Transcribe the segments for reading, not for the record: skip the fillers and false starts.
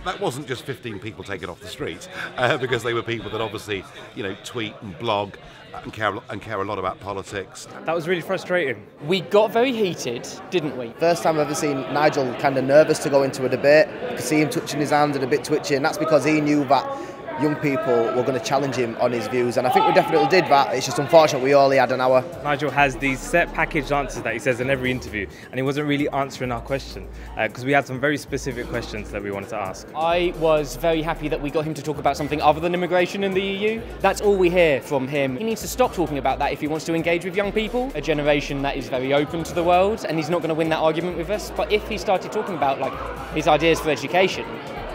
that wasn't just 15 people taken off the street, because they were people that obviously, tweet and blog and care a lot about politics. That was really frustrating. We got very heated, didn't we? First time I've ever seen Nigel kind of nervous to go into a debate. You could see him touching his hand and a bit twitchy, and that's because he knew that young people were going to challenge him on his views, and I think we definitely did that. It's just unfortunate we only had an hour. Nigel has these set packaged answers that he says in every interview, and he wasn't really answering our question because we had some very specific questions that we wanted to ask. I was very happy that we got him to talk about something other than immigration in the EU. That's all we hear from him. He needs to stop talking about that if he wants to engage with young people, a generation that is very open to the world, and he's not going to win that argument with us. But if he started talking about his ideas for education,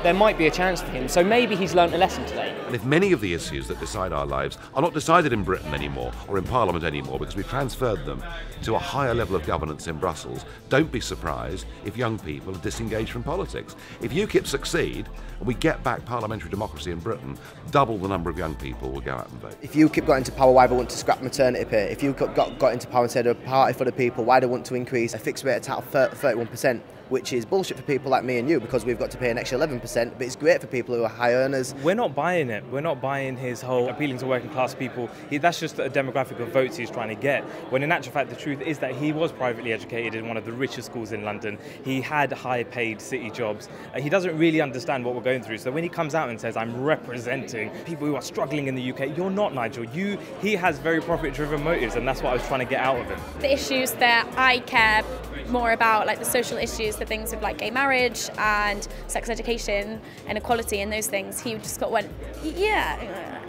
there might be a chance for him. So maybe he's learnt a lesson today. And if many of the issues that decide our lives are not decided in Britain anymore or in Parliament anymore because we've transferred them to a higher level of governance in Brussels, don't be surprised if young people are disengaged from politics. If Ukip succeed and we get back parliamentary democracy in Britain, double the number of young people will go out and vote. If Ukip got into power, why they want to scrap maternity pay? If Ukip got into power and said a party for the people, why they want to increase a fixed rate of 31%? Which is bullshit for people like me and you because we've got to pay an extra 11%, but it's great for people who are high earners. We're not buying it. We're not buying his whole appealing to working class people. That's just a demographic of votes he's trying to get. When in actual fact, the truth is that he was privately educated in one of the richest schools in London. He had high paid city jobs. He doesn't really understand what we're going through. So when he comes out and says, I'm representing people who are struggling in the UK, you're not, Nigel. He has very profit driven motives, and that's what I was trying to get out of him. The issues that I care more about, like the social issues, the things with like gay marriage and sex education and equality and those things, he just went, yeah,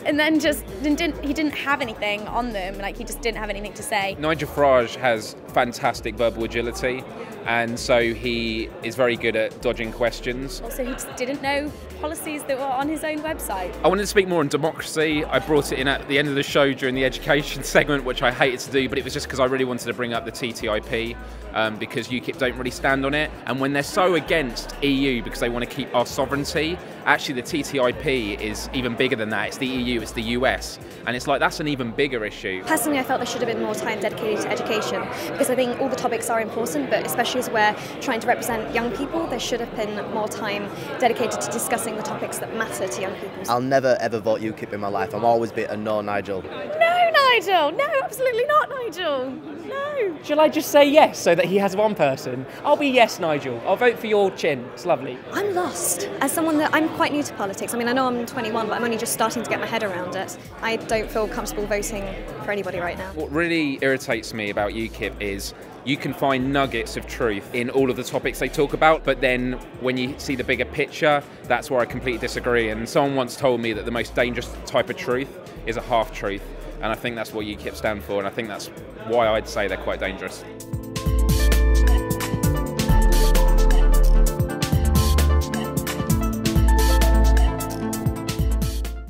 and then he didn't have anything on them, he just didn't have anything to say. Nigel Farage has fantastic verbal agility, and so he is very good at dodging questions. Also, he just didn't know policies that were on his own website. I wanted to speak more on democracy. I brought it in at the end of the show during the education segment, which I hated to do, but it was just because I really wanted to bring up the TTIP, because UKIP don't really stand on it. And when they're so against EU because they want to keep our sovereignty, actually the TTIP is even bigger than that. It's the EU, it's the US. And it's that's an even bigger issue. Personally, I felt there should have been more time dedicated to education because I think all the topics are important, but especially as we're trying to represent young people, there should have been more time dedicated to discussing the topics that matter to young people. I'll never ever vote UKIP in my life. I'm always a no, Nigel. No, Nigel! No, absolutely not, Nigel! No! Shall I just say yes so that he has one person? I'll be yes, Nigel. I'll vote for your chin. It's lovely. I'm lost. As someone I'm quite new to politics. I mean, I know I'm 21, but I'm only just starting to get my head around it. I don't feel comfortable voting for anybody right now. What really irritates me about UKIP is you can find nuggets of truth in all of the topics they talk about, but then when you see the bigger picture, that's where I completely disagree. And someone once told me that the most dangerous type of truth is a half-truth, and I think that's what UKIP stand for, and I think that's why I'd say they're quite dangerous.